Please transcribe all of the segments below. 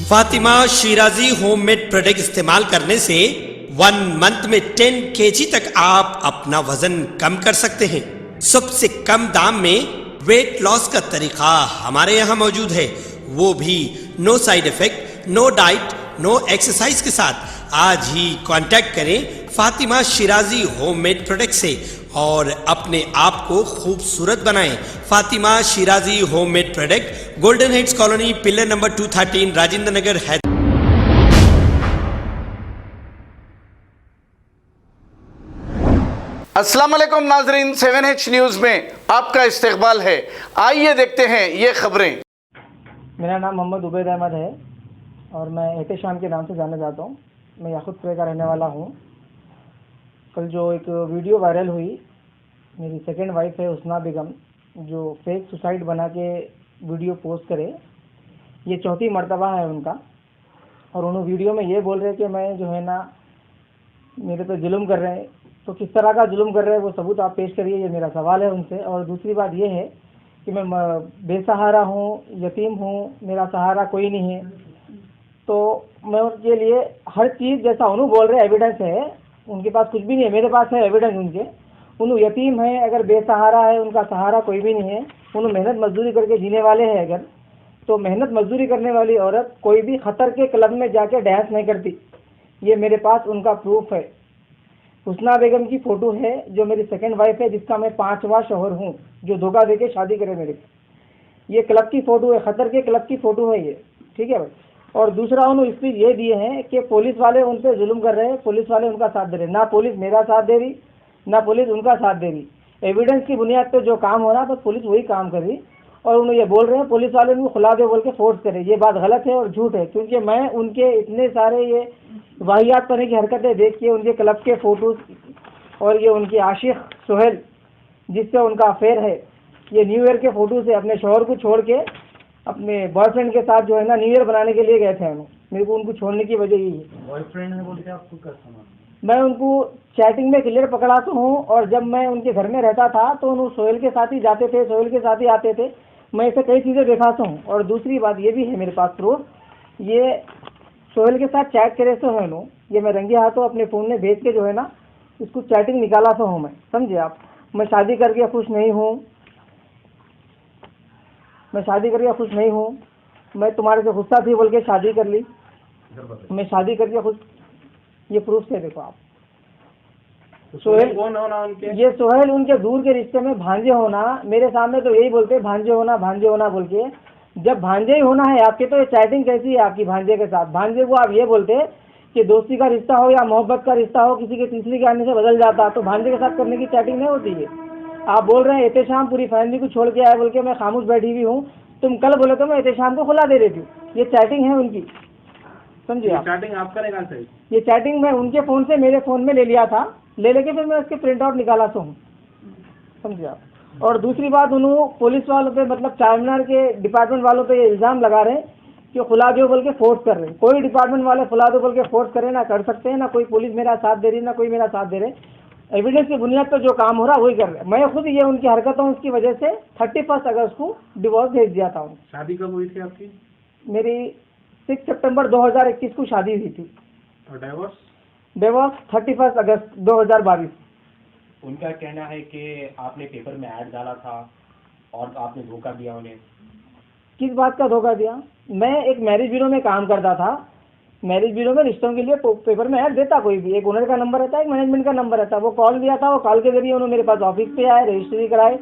Fatima Shirazi homemade product इस्तेमाल करने से 1 मंथ में 10 kg तक आप अपना वजन कम कर सकते हैं। सबसे कम दाम में वेट लॉस का तरीका हमारे यहाँ मौजूद है, वो भी no side effect, no diet, no exercise के साथ। आज ही कांटेक्ट करें फातिमा शिराजी होममेड प्रोडक्ट से और अपने आप को खूबसूरत बनाएं। Fatima Shirazi homemade product, golden heads colony, pillar number 213, Rajendra Nagar, Hyderabad. अस्सलाम वालेकुम नाजरीन, 7H न्यूज़ में आपका इस्तकबाल है। आइए देखते हैं ये खबरें। मेरा नाम मोहम्मद उबैद अहमद है और मैं एहतेशाम के नाम से जाना जाता हूँ। मैं याकूतपुर का रहने वाला हूँ। कल जो एक वीडियो वायरल हुई, मेरी सेकंड वाइफ है हुस्ना बेगम, जो फेक सुसाइड बना के वीडियो पोस्ट करे, ये चौथी मर्तबा है उनका। और उन्होंने वीडियो में ये बोल रहे कि मैं जो है ना मेरे पे जुल्म कर रहे हैं। तो किस तरह का जुल्म कर रहे हैं वो सबूत आप पेश करिए, ये मेरा सवाल है उनसे। और दूसरी बात ये है कि मैं बेसहारा हूँ, यतीम हूँ, मेरा सहारा कोई नहीं है। तो मैं उनके लिए हर चीज़, जैसा उन्होंने बोल रहे एविडेंस है, उनके पास कुछ भी नहीं है, मेरे पास है एविडेंस उनके। उन्होंने यतीम है, अगर बेसहारा है, उनका सहारा कोई भी नहीं है, उन्होंने मेहनत मजदूरी करके जीने वाले हैं। अगर तो मेहनत मजदूरी करने वाली औरत कोई भी खतर के क्लब में जाके डांस नहीं करती, ये मेरे पास उनका प्रूफ है। हुस्ना बेगम की फ़ोटो है, जो मेरी सेकंड वाइफ है, जिसका मैं 5वां शौहर हूँ, जो धोखा दे के शादी करे मेरे। ये क्लब की फ़ोटो है, खतर के क्लब की फ़ोटो है ये, ठीक है भाई। और दूसरा उन्होंने स्पीच ये दिए हैं कि पुलिस वाले उन पर जुल्म कर रहे हैं, पुलिस वाले उनका साथ दे रहे हैं। ना पुलिस मेरा साथ दे रही, ना पुलिस उनका साथ दे रही। एविडेंस की बुनियाद पर जो काम हो रहा, तो पुलिस वही काम कर रही। और उन्हें ये बोल रहे हैं पुलिस वाले उनको खुला दे बोल के फोर्स करे। ये बात गलत है और झूठ है, क्योंकि मैं उनके इतने सारे ये वाहियात करने की हरकतें देख के, उनके क्लब के फ़ोटोज़, और ये उनके आशिक सोहेल जिससे उनका अफेयर है, ये न्यू ईयर के फ़ोटो से अपने शौहर को छोड़ के अपने बॉयफ्रेंड के साथ जो है ना न्यू ईयर बनाने के लिए गए थे। मेरे को उनको छोड़ने की वजह यही है। बॉयफ्रेंड है बोल के आपको क्या समझ? मैं उनको चैटिंग में क्लियर पकड़ा तो हूँ, और जब मैं उनके घर में रहता था तो उन सोहेल के साथ ही जाते थे, सोहेल के साथ ही आते थे। मैं ऐसे कई चीज़ें देखा तो हूँ। और दूसरी बात ये भी है मेरे पास प्रूफ, ये सोहेल के साथ चैट करे तो है नो, ये मैं रंगे हाथों अपने फ़ोन में भेज के जो है ना इसको चैटिंग निकाला तो हूँ मैं, समझे आप। मैं शादी करके खुश नहीं हूँ, मैं शादी करके खुश नहीं हूँ, मैं तुम्हारे से गुस्सा थी बोल के शादी कर ली, मैं शादी करके खुश, ये प्रूफ से देखो आप। सोहेल कौन होना उनके? ये सोहेल उनके दूर के रिश्ते में भांजे होना, मेरे सामने तो यही बोलते भांजे होना, भांजे होना बोल के। जब भांजे ही होना है आपके, तो ये चैटिंग कैसी है आपकी भांजे के साथ? भांजे को आप ये बोलते कि दोस्ती का रिश्ता हो या मोहब्बत का रिश्ता हो, किसी के तीसरी के आने से बदल जाता, तो भांजे के साथ करने की चैटिंग नहीं होती है। आप बोल रहे हैं एहतेशाम पूरी फैमिली को छोड़ के आया बोल के मैं खामोश बैठी हुई हूँ। तुम कल बोले तो मैं एहतेशाम को खुला दे रही थी, ये चैटिंग है उनकी, समझे आप। चैटिंग आपका निकाल सही? ये चैटिंग मैं उनके फ़ोन से मेरे फ़ोन में ले लिया था, ले लेके फिर मैं उसके प्रिंट आउट निकाला तो हूँ, समझे आप। और दूसरी बात, उन्होंने पुलिस वालों पे, मतलब चारमीनार के डिपार्टमेंट वालों पे ये इल्ज़ाम लगा रहे हैं कि खुला दो बोल के फोर्स कर रहे हैं। कोई डिपार्टमेंट वाले खुला दो बोल के फोर्स करे ना कर सकते हैं, ना कोई पुलिस मेरा साथ दे रही, ना कोई मेरा साथ दे रहे। एविडेंस की बुनियाद पर जो काम हो रहा वही कर रहे हैं। मैं खुद ये उनकी हरकतों की वजह से 31 अगस्त को डिवोर्स भेज दिया था उन्हें। शादी कब हुई थी आपकी? मेरी 6 सितंबर 2021 को शादी हुई थी। और डिवोर्स? डिवोर्स 31 अगस्त 2022। उनका कहना है कि आपने पेपर में ऐड डाला था और आपने धोखा दिया उन्हें। किस बात का धोखा दिया? मैं एक मैरिज ब्यूरो में काम करता था। मैरिज ब्यूरो में रिश्तों के लिए पेपर में ऐड देता कोई भी, एक ओनर का नंबर रहता है, एक मैनेजमेंट का नंबर रहता है। वो कॉल दिया था, वो कॉल के जरिए उन्होंने मेरे पास ऑफिस पे आए, रजिस्ट्री कराए,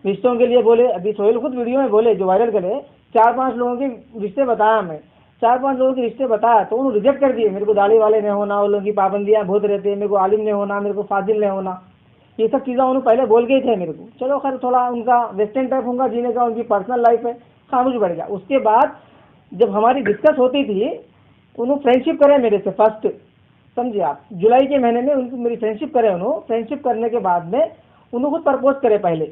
रिश्तों के लिए बोले। अभी सोहेल खुद वीडियो में बोले, जो वायरल करे, 4-5 लोगों के रिश्ते बताया मैं, 4-5 लोगों के रिश्ते बताया, तो उन्होंने रिजेक्ट कर दिए। मेरे को दाढ़ी वाले नहीं होना, वो लोगों की पाबंदियाँ बहुत रहती है, मेरे को आलिम नहीं होना, मेरे को फाजिल नहीं होना, ये सब चीज़ें उन्होंने पहले बोल के ही थे मेरे को। चलो खैर, थोड़ा उनका वेस्टर्न टाइप होगा जीने का, उनकी पर्सनल लाइफ है, खामोश बढ़ गया। उसके बाद जब हमारी डिस्कस होती थी, उन्होंने फ्रेंडशिप करे मेरे से फर्स्ट, समझे आप। जुलाई के महीने में उनको मेरी फ्रेंडशिप करे। उन्होंने फ्रेंडशिप करने के बाद में उन्होंने खुद प्रपोज करे पहले,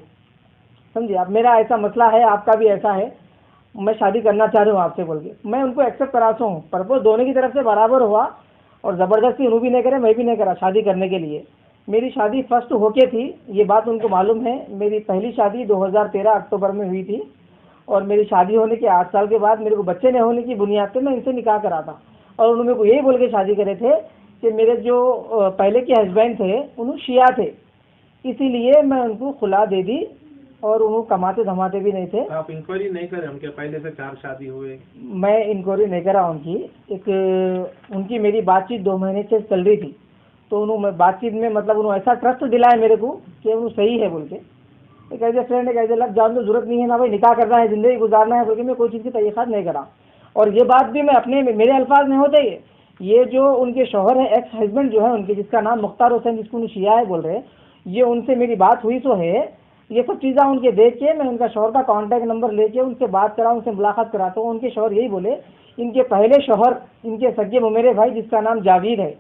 समझे आप। मेरा ऐसा मसला है, आपका भी ऐसा है, मैं शादी करना चाह रही हूँ आपसे बोल के। मैं उनको एक्सेप्ट कराता हूँ, प्रपोज दोनों की तरफ से बराबर हुआ, और ज़बरदस्ती उन्होंने भी नहीं करे, मैं भी नहीं करा शादी करने के लिए। मेरी शादी फर्स्ट होके थी, ये बात उनको मालूम है। मेरी पहली शादी 2013 अक्टूबर में हुई थी, और मेरी शादी होने के 8 साल के बाद मेरे को बच्चे नहीं होने की बुनियाद पे मैं इनसे निकाह करा था। और उन्होंने मेरे को यही बोल के शादी करे थे कि मेरे जो पहले के हस्बैंड थे उन्होंने शिया थे, इसीलिए मैं उनको खुला दे दी और उन्होंने कमाते धमाते भी नहीं थे। आप इंक्वायरी नहीं करें उनके पहले से 4 शादी हुए? मैं इंक्वायरी नहीं करा उनकी। उनकी मेरी बातचीत 2 महीने से चल रही थी, तो उन्होंने बातचीत में मतलब उन्होंने ऐसा ट्रस्ट दिलाया मेरे को कि उन्होंने सही है बोल के। एक ऐसे फ्रेंड है ऐसे लग जान तो जरूरत नहीं है ना भाई, निकाह करना है, ज़िंदगी गुजारना है बोल के मैं कोई चीज़ की तहक़ीक़ात नहीं करा। और ये बात भी मैं अपने मेरे अल्फाज में होते ये जो उनके शौहर है, एक्स हस्बैंड जो है उनके, जिसका नाम मुख्तार हुसैन, जिसको उन्हें शिया है बोल रहे, ये उनसे मेरी बात हुई तो है। ये सब चीज़ें उनके देख के मैं उनका शौहर का कॉन्टैक्ट नंबर लेके उनसे बात करा, उनसे मुलाकात कराता हूँ। उनके शौहर यही बोले, इनके पहले शौहर इनके सगे मेरे भाई जिसका नाम जावेद है,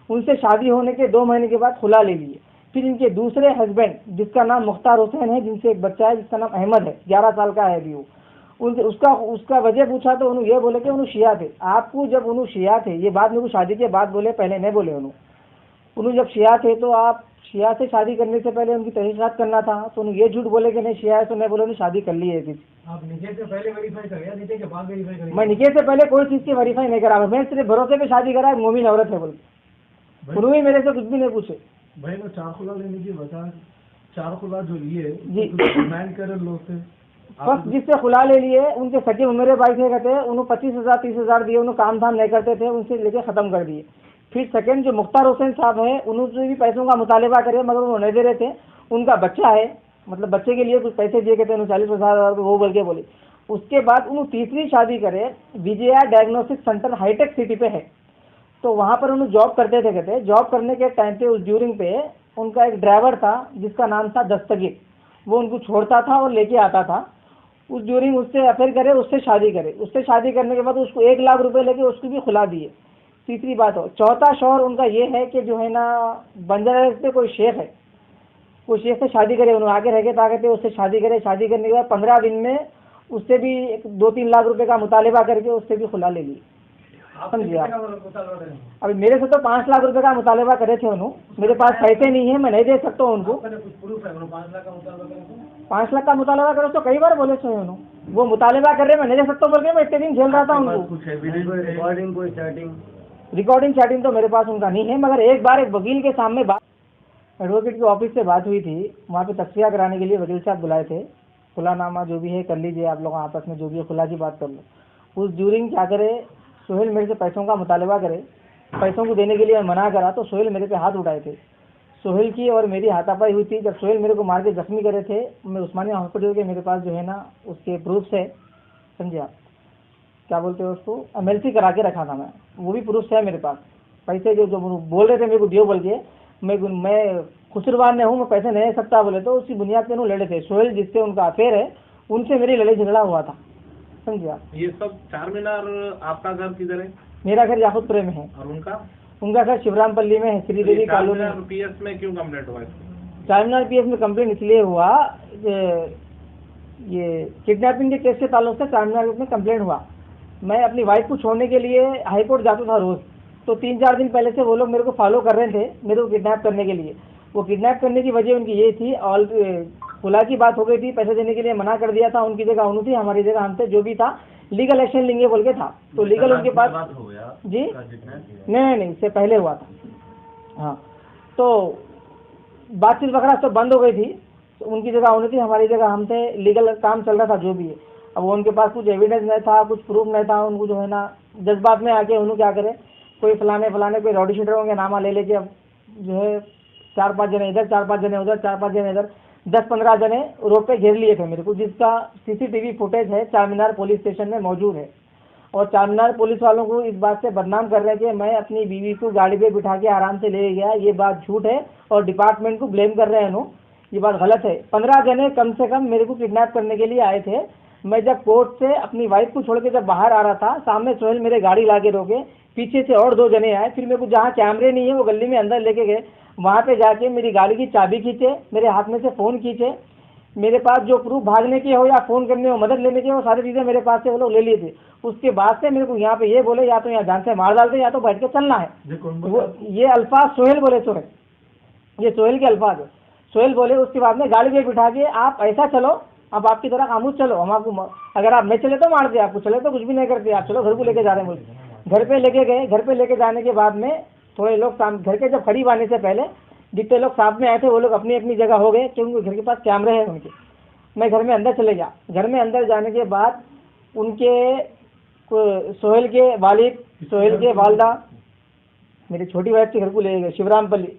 उनसे शादी होने के 2 महीने के बाद खुला ले लिए। फिर इनके दूसरे हस्बैंड जिसका नाम मुख्तार हुसैन है, जिनसे एक बच्चा है जिसका नाम अहमद है, 11 साल का है अभी वो, उनसे उसका वजह पूछा तो उन्होंने ये बोले कि उन्होंने शिया थे। आपको जब उन्होंने शिया थे, ये बात मेरे को शादी के बाद बोले, पहले नहीं बोले उन्होंने जब शिया थे तो आप शिया से शादी करने से पहले उनकी तहकीकात करना था, तो उन्होंने ये झूठ बोले कि नहीं शिया है, तो नहीं बोले उन्होंने शादी कर ली है। आप निकाह से पहले वेरीफाई करें या निकाह के बाद वेरीफाई करें? मैं निकाह से पहले कोई चीज़ की वेरीफाई नहीं करा, मैं सिर्फ भरोसे पे शादी करा, मोमिन औरत है बोल के। उन्होंने मेरे से कुछ भी नहीं पूछे। भाई मैं 4 खुला लेने की बता, 4 खुला जो लिए जी डिमांड करे लोग से फर्स्ट जिससे खुला ले लिए उनके सके मेरे भाई थे, कहते उन्होंने 25,000 30,000 दिए, उन्होंने काम धाम नहीं करते थे, उनसे लेके ख़त्म कर दिए। फिर सेकंड जो मुख्तार हुसैन साहब हैं, उन्होंने भी पैसों का मुतालबा करे मगर वो नहीं दे रहे थे। उनका बच्चा है, मतलब बच्चे के लिए कुछ पैसे दिए कहते हैं 40,000 वो बोल के बोले। उसके बाद उन्होंने तीसरी शादी करे, विजया डायग्नोस्टिक सेंटर हाईटेक सिटी पे है, तो वहाँ पर उन्होंने जॉब करते थे। कहते जॉब करने के टाइम पे उस ड्यूरिंग पे उनका एक ड्राइवर था जिसका नाम था दस्तगीर, वो उनको छोड़ता था और लेके आता था। उस ड्यूरिंग उससे अफेयर करे, उससे शादी करे, उससे शादी करने के बाद उसको 1 लाख रुपए लेके उसको भी खुला दिए। तीसरी बात हो, चौथा शौहर उनका ये है कि जो है ना बंजारा हिल्स पे कोई शेख है, वो शेख से शादी करे, उन्होंने आगे रह के ताकत उससे शादी करे। शादी करने के बाद 15 दिन में उससे भी 2-3 लाख रुपए का मुतालबा करके उससे भी खुला ले ली। समझिए आप। अभी मेरे से तो 5 लाख रुपए का मुतालबा करे थे उन्होंने, मेरे पास पैसे नहीं है, मैं नहीं दे सकता हूँ उनको। 5 लाख का मुतालबा करो तो कई बार बोले सो उन्होंने, वो मुतालबा कर रहे मैं नहीं दे सकता बोल के मैं इतने दिन झेल रहा था उनको। रिकॉर्डिंग चैटिंग तो मेरे पास उनका नहीं है, मगर एक बार एक वकील के सामने बात, एडवोकेट के ऑफिस से बात हुई थी, वहाँ पे तस्फिया कराने के लिए वकील साहब बुलाए थे। खुलानामा जो भी है कर लीजिए आप लोग आपस में, जो भी है खुला की बात कर लो। उस ड्यूरिंग क्या करे, सोहेल मेरे से पैसों का मुतालबा करे, पैसों को देने के लिए मना करा तो सोहेल मेरे पे हाथ उठाए थे। सोहेल की और मेरी हाथापाई हुई थी। जब सोहेल मेरे को मार के जख्मी करे थे, मैं उस्मानिया हॉस्पिटल के मेरे पास जो है ना उसके प्रूफ्स है, समझे आप, क्या बोलते हैं उसको, MLC करा के रखा था मैं, वो भी प्रूफ है मेरे पास। पैसे जो बोल रहे थे मेरे को दियो बोल के, मैं खुसरवान ने हूँ, मैं पैसे नहीं दे सकता बोले, तो उसी बुनियाद पे लड़े थे। सोहेल जिससे उनका अफेयर है, उनसे मेरी लड़ाई झगड़ा हुआ था, समझे आप। ये सब चारमीनार, आपका घर किधर है? मेरा घर याकुतपुरे में है और उनका घर शिवरामपल्ली में है, श्रीदेवी कॉलोनी। PS में क्यों कंप्लेंट हुआ? चारमीनार PS में कंप्लेंट इसलिए हुआ, ये किडनैपिंग के केस के ताल्लुक से चारमीनार में कंप्लेंट हुआ। मैं अपनी वाइफ को छोड़ने के लिए हाई कोर्ट जाता था रोज़, तो 3-4 दिन पहले से वो लोग मेरे को फॉलो कर रहे थे, मेरे को किडनैप करने के लिए। वो किडनैप करने की वजह उनकी ये थी, और खुला की बात हो गई थी, पैसे देने के लिए मना कर दिया था। उनकी जगह उन्होंने थी, हमारी जगह हम थे, जो भी था लीगल एक्शन लेंगे बोल के था, तो लीगल उनके पास जी नहीं इससे पहले हुआ था। हाँ, तो बातचीत वगैरह सब बंद हो गई थी, तो उनकी जगह उन्होंने थी, हमारी जगह हम थे, लीगल काम चल रहा था जो भी है। अब उनके पास कुछ एविडेंस नहीं था, कुछ प्रूफ नहीं था, उनको जो है ना जज्बात में आके उन्होंने क्या करे, कोई फलाने कोई रॉडी शीटरों के नामा ले लेके अब जो है 4-5 जने इधर, 4-5 जने उधर, 4-5 जने इधर, 10-15 जने रोड पे घेर लिए थे मेरे को, जिसका CCTV फुटेज है, चारमीनार पुलिस स्टेशन में मौजूद है। और चारमीनार पुलिस वालों को इस बात से बदनाम कर रहे हैं कि मैं अपनी बीवी को गाड़ी पे बिठा के आराम से ले गया, ये बात झूठ है, और डिपार्टमेंट को ब्लेम कर रहे हैं, ये बात गलत है। 15 जने कम से कम मेरे को किडनैप करने के लिए आए थे। मैं जब कोर्ट से अपनी वाइफ को छोड़ के जब बाहर आ रहा था, सामने सोहेल मेरे गाड़ी ला के रोके, पीछे से और 2 जने आए, फिर मेरे को जहाँ कैमरे नहीं है वो गली में अंदर लेके गए, वहाँ पे जाके मेरी गाड़ी की चाबी खींचे, मेरे हाथ में से फ़ोन खींचे, मेरे पास जो प्रूफ भागने के हो या फ़ोन करने हो, मदद लेने के हो, सारी चीज़ें मेरे पास से वो लोग ले लिए थे। उसके बाद से मेरे को यहाँ पे ये बोले या तो यहाँ जान से मार डालते या तो बैठ के चलना है। वो ये अल्फाज सोहेल बोले, ये सोहेल के अल्फाज है। सोहेल बोले, उसके बाद में गाड़ी पे बिठा के आप ऐसा चलो आप आपकी तरह खामोश चलो, हम आपको अगर आप नहीं चले तो मारते, आपको चले तो कुछ भी नहीं करते, आप चलो घर को लेके जा रहे हैं मुझे। घर पे लेके गए, घर पे लेके जाने के बाद में थोड़े लोग घर के जब करीब आने से पहले जितने लोग साथ में आए थे वो लोग अपनी अपनी जगह हो गए, क्योंकि घर के पास कैमरे हैं उनके। मैं घर में अंदर चले गया। घर में अंदर जाने के बाद उनके सोहेल के वालिद, सोहेल के वालदा, मेरी छोटी वाइफ के घर को ले गए, शिवरामपल्ली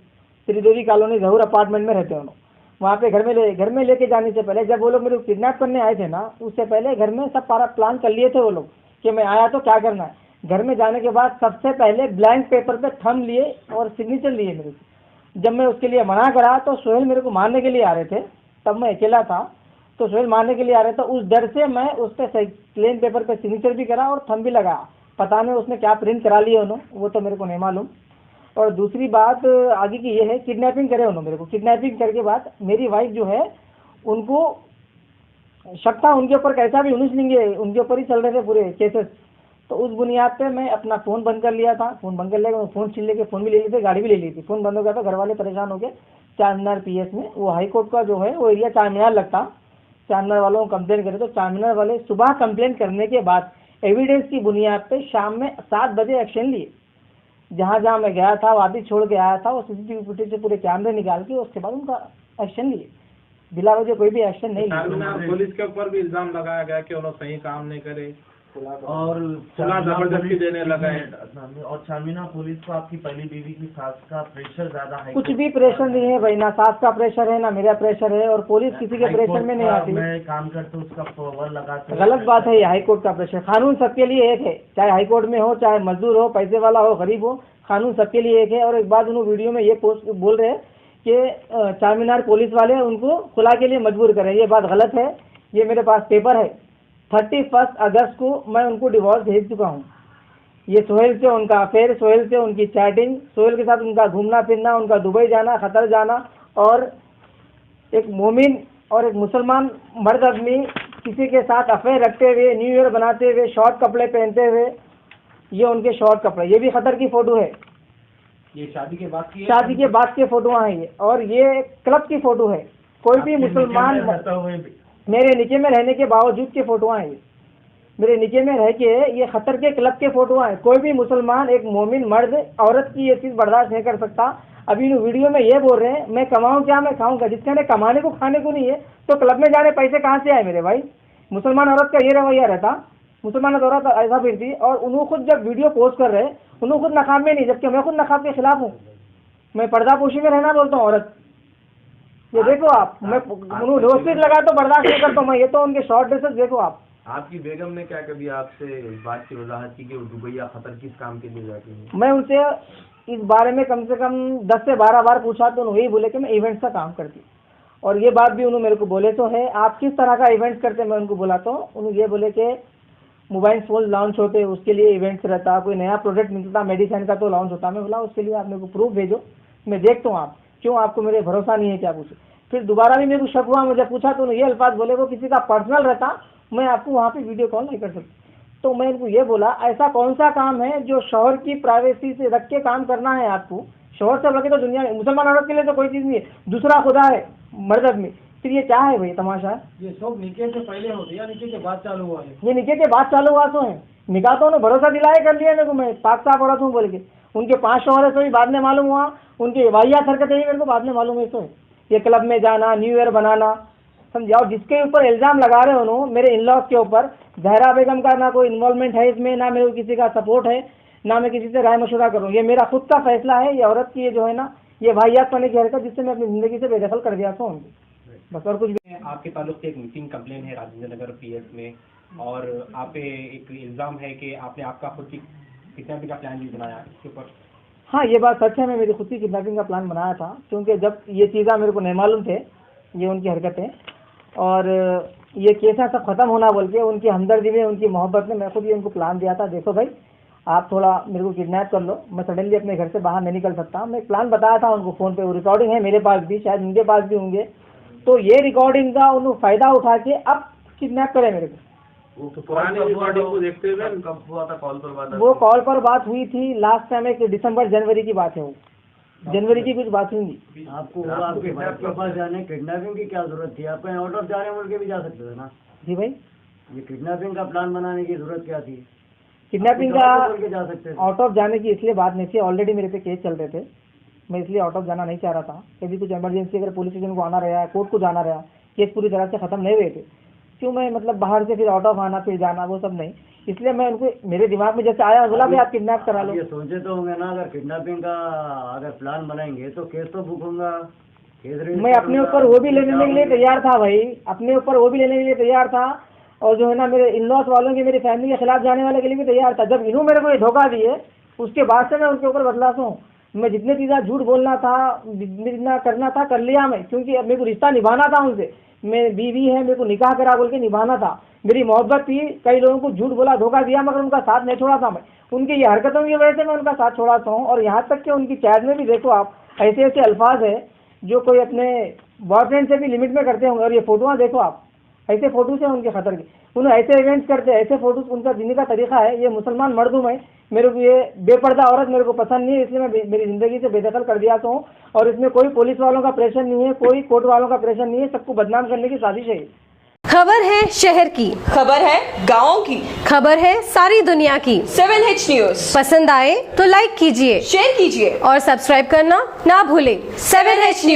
श्रीदेवी कॉलोनी जहूर अपार्टमेंट में रहते हैं उन्होंने। वहाँ पे घर में लेके जाने से पहले जब वो लोग मेरे को किडनैप करने आए थे ना, उससे पहले घर में सब सारा प्लान कर लिए थे वो लोग कि मैं आया तो क्या करना है। घर में जाने के बाद सबसे पहले ब्लैंक पेपर पे थंब लिए और सिग्नेचर लिए मेरे से। जब मैं उसके लिए मना करा तो सोहेल मेरे को मारने के लिए आ रहे थे, तब मैं अकेला था, तो सोहेल मारने के लिए आ रहे थे। उस डर से मैं उस पर प्लेन पेपर पे सिग्नेचर भी करा और थंब भी लगाया। पता नहीं उसने क्या प्रिंट करा लिए उन्होंने, वो तो मेरे को नहीं मालूम। और दूसरी बात आगे की ये है, किडनैपिंग करे उन्होंने मेरे को। किडनैपिंग करके बाद मेरी वाइफ जो है उनको शक था उनके ऊपर, कैसा भी उन्नीस लेंगे उनके ऊपर ही चल रहे थे पूरे केसेस। तो उस बुनियाद पे मैं अपना फ़ोन बंद कर लिया था। फ़ोन बंद कर लिया, फ़ोन छीन लेके फ़ोन भी ले लिए थे, गाड़ी भी ले ली थी। फ़ोन बंद हो गया था, घर वाले परेशान हो गए। चार मीनार PS में, वो हाई कोर्ट का जो है वो एरिया चार मीनार लगता, चार मीनार वालों को कंप्लेंट करे तो चार मीनार वाले सुबह कंप्लेंट करने के बाद एविडेंस की बुनियाद पे शाम में 7 बजे एक्शन लिए। जहाँ जहाँ मैं गया था वापस छोड़ के आया था, वो CCTV फुटेज से पूरे कैमरे निकाल के उसके बाद उनका एक्शन लिए। बिला वजह कोई भी एक्शन नहीं लिया। पुलिस के ऊपर भी इल्जाम लगाया गया कि उन्होंने सही काम नहीं करे और जबरदस्ती देने लगा है। और चारमीनार पुलिस को आपकी पहली बीवी की सास का प्रेशर ज्यादा है। कुछ भी प्रेशर नहीं है भाई, ना सास का प्रेशर है ना मेरा प्रेशर है, और पुलिस किसी के प्रेशर में नहीं आती। मैं काम करते उसका पावर लगाते। गलत बात है ये, हाई कोर्ट का प्रेशर। कानून सबके लिए एक है, चाहे हाई कोर्ट में हो, चाहे मजदूर हो, पैसे वाला हो, गरीब हो, कानून सबके लिए एक है। और एक बात उन्होंने वीडियो में ये पोस्ट बोल रहे हैं कि चारमीनार पुलिस वाले उनको खुला के लिए मजबूर करें, ये बात गलत है। ये मेरे पास पेपर है, 31 अगस्त को मैं उनको डिवोर्स भेज चुका हूँ। ये सोहेल से उनका अफेयर, सोहेल से उनकी चैटिंग, सोहेल के साथ उनका घूमना फिरना, उनका दुबई जाना, कतर जाना, और एक मोमिन और एक मुसलमान मर्द आदमी किसी के साथ अफेयर रखते हुए, न्यू ईयर बनाते हुए, शॉर्ट कपड़े पहनते हुए, ये उनके शॉर्ट कपड़े, ये भी खतर की फ़ोटो है। ये शादी के बाद की शादी के बाद के फ़ोटो हैं ये, और ये क्लब की फ़ोटो है। कोई भी मुसलमान मेरे नीचे में रहने के बावजूद के फोटो हैं ये, मेरे नीचे में रह के ये खतर के क्लब के फोटो हैं। कोई भी मुसलमान, एक मोमिन मर्द औरत की ये चीज़ बर्दाश्त नहीं कर सकता। अभी इन वीडियो में ये बोल रहे हैं मैं कमाऊँ क्या, मैं खाऊँ क्या। जिसके ने कमाने को खाने को नहीं है तो क्लब में जाने पैसे कहाँ से आए मेरे भाई। मुसलमान औरत का ये रवैया रहता, मुसलमान औरत ऐसा फिरती, और उन्होंने खुद जब वीडियो पोस्ट कर रहे हैं उन्होंने खुद नकाब में नहीं, जबकि मैं खुद नकाब के खिलाफ हूँ। मैं पर्दापोशी में रहना बोलता हूँ औरत। ये देखो आप, मैं रोस्टिक लगा तो बर्दाश्त नहीं करता हूँ मैं, ये तो उनके शॉर्ट ड्रेसेस देखो आप। आपकी बेगम ने क्या कभी आपसे इस बात की वजाहत की कि वो दुबई या खतर किस काम के लिए जाती है? मैं उनसे इस बारे में कम से कम 10 से 12 बार पूछा तो उन्होंने यही बोले कि मैं इवेंट्स का काम करती हूँ। और ये बात भी उन्होंने मेरे को बोले तो है, आप किस तरह का इवेंट्स करते हैं। मैं उनको बोला तो उन्होंने ये बोले कि मोबाइल फ़ोन लॉन्च होते उसके लिए इवेंट्स रहता, कोई नया प्रोडक्ट मिलता मेडिसिन का तो लॉन्च होता। मैं बोला उसके लिए आप मेरे को प्रूफ भेजो, मैं देखता हूँ आप क्यों, आपको मेरे भरोसा नहीं है क्या पूछे। फिर दोबारा भी मेरे को शक हुआ, मुझे पूछा तो ये अल्फाज बोले वो किसी का पर्सनल रहता, मैं आपको वहाँ पे वीडियो कॉल नहीं कर सकती। तो मैं इनको ये बोला ऐसा कौन सा काम है जो शौहर की प्राइवेसी से रख के काम करना है आपको। शौहर से रखे तो दुनिया में मुसलमान औरत के लिए तो कोई चीज़ नहीं है, दूसरा खुदा है मर्द आदमी, फिर ये क्या है भाई तमाशा। ये सब निकाह से पहले होती है, निकाह के बाद चालू हुआ है। ये निकाह के बाद चालू हुआ तो है, निकाह तो उन्होंने भरोसा दिलाए कर लिया मेरे को, मैं पाक साफ औरत हूँ बोल के। उनके 5 शौहर है तो भी बाद में मालूम हुआ, उनकी वाहियात हरकतें ही मेरे को बाद में मालूम है। तो ये क्लब में जाना, न्यू ईयर बनाना, समझाओ। जिसके ऊपर इल्ज़ाम लगा रहे हो उन्होंने मेरे इन-लॉज के ऊपर, जहरा बेगम का ना कोई इन्वॉल्वमेंट है इसमें, ना मेरे को किसी का सपोर्ट है, ना मैं किसी से राय मशवरा करूँ। ये मेरा खुद का फैसला है। ये औरत की ये जो है ना ये वाहियात करने की हरकत, जिससे मैं अपनी ज़िंदगी से बेदखल कर दिया था उनकी, बस और कुछ भी। आपके ताल्लुक से एक मिसिंग कंप्लेन है राजेंद्र नगर PS में, और आप पे एक इल्ज़ाम है कि आपने आपका खुद की किडनैपिंग का प्लान भी बनाया इसके ऊपर। हाँ ये बात सच है, मैं मेरी खुद की किडनैपिंग का प्लान बनाया था, क्योंकि जब ये चीज़ें मेरे को नहीं मालूम थे ये उनकी हरकतें, और ये केसा सब ख़त्म होना बोल के उनकी हमदर्दी में, उनकी मोहब्बत में मैं खुद ये उनको प्लान दिया था। देखो भाई आप थोड़ा मेरे को किडनैप कर लो, मैं सडनली अपने घर से बाहर नहीं निकल सकता। मैं एक प्लान बताया था उनको फ़ोन पे, वो रिकॉर्डिंग है मेरे पास भी, शायद उनके पास भी होंगे। तो ये रिकॉर्डिंग का उन्होंने फ़ायदा उठा के अब किडनैप करें मेरे को। वो तो पुरानी रिकॉर्डिंग को देखते हुए कब हुआ था कॉल पर बात? वो कॉल पर बात हुई थी लास्ट टाइम, एक दिसंबर जनवरी की बात है वो। जनवरी की कुछ बात हुई। आपको आपके वाइफ के पास जाने किडनैपिंग की क्या जरूरत थी? आप कहीं आउट ऑफ जा रहे मुल्क भी जा सकते थे ना। जी भाई, ये किडनैपिंग का प्लान बनाने की जरूरत क्या थी? किडनैपिंग बोल के जा सकते थे। का आउट ऑफ जाने की इसलिए बात नहीं थी, ऑलरेडी मेरे पे केस चल रहे थे, मैं इसलिए आउट ऑफ जाना नहीं चाह रहा था। कभी कुछ इमरजेंसी अगर पुलिस स्टेशन को आना रहा, कोर्ट को जाना रहा, केस पूरी तरह से खत्म नहीं हुए थे, क्यों मैं मतलब बाहर से फिर आउट ऑफ आना फिर जाना वो सब नहीं, इसलिए मैं उनको मेरे दिमाग में जैसे आया बोला भी आप किडनैप करा लो। ये सोचे तो होंगे ना, अगर किडनैपिंग का अगर प्लान बनाएंगे तो केस तो बुक होगा। मैं अपने ऊपर वो भी लेने के लिए तैयार था भाई, अपने ऊपर वो भी लेने के लिए तैयार था, और जो है ना मेरे इन लॉस वालों की, मेरी फैमिली के खिलाफ जाने वाले के लिए भी तैयार था। जब इन्हों मेरे को ये धोखा दिए उसके बाद से मैं उनके ऊपर बदला हूँ। मैं जितने चीज़ें झूठ बोलना था, जितना करना था कर लिया मैं, क्योंकि अब मेरे को रिश्ता निभाना था उनसे। मैं बीवी है, मेरे को निकाह करा बोल के निभाना था, मेरी मोहब्बत थी। कई लोगों को झूठ बोला, धोखा दिया, मगर उनका साथ नहीं छोड़ा था मैं। उनकी ये हरकतों की वजह से मैं उनका साथ छोड़ाता हूँ। और यहाँ तक कि उनकी चैट में भी देखो आप, ऐसे ऐसे अल्फाज है जो कोई अपने बॉयफ्रेंड से भी लिमिट में करते होंगे। और ये फोटोआँ देखो आप, ऐसे फोटोज हैं उनके खतर के, उन्हें ऐसे इवेंट्स करते हैं, ऐसे फोटोज उनका जीने का तरीका है। ये मुसलमान मर्द हूँ मैं, मेरे को ये बेपर्दा औरत मेरे को पसंद नहीं है, इसलिए मैं मेरी ज़िंदगी से बेदखल कर दिया हूँ। और इसमें कोई पुलिस वालों का प्रेशर नहीं है, कोई कोर्ट वालों का प्रेशर नहीं है, सबको बदनाम करने की साजिश है। खबर है शहर की, खबर है गाँव की, खबर है सारी दुनिया की। 7H न्यूज पसंद आए तो लाइक कीजिए, शेयर कीजिए और सब्सक्राइब करना ना भूलें। 7H news.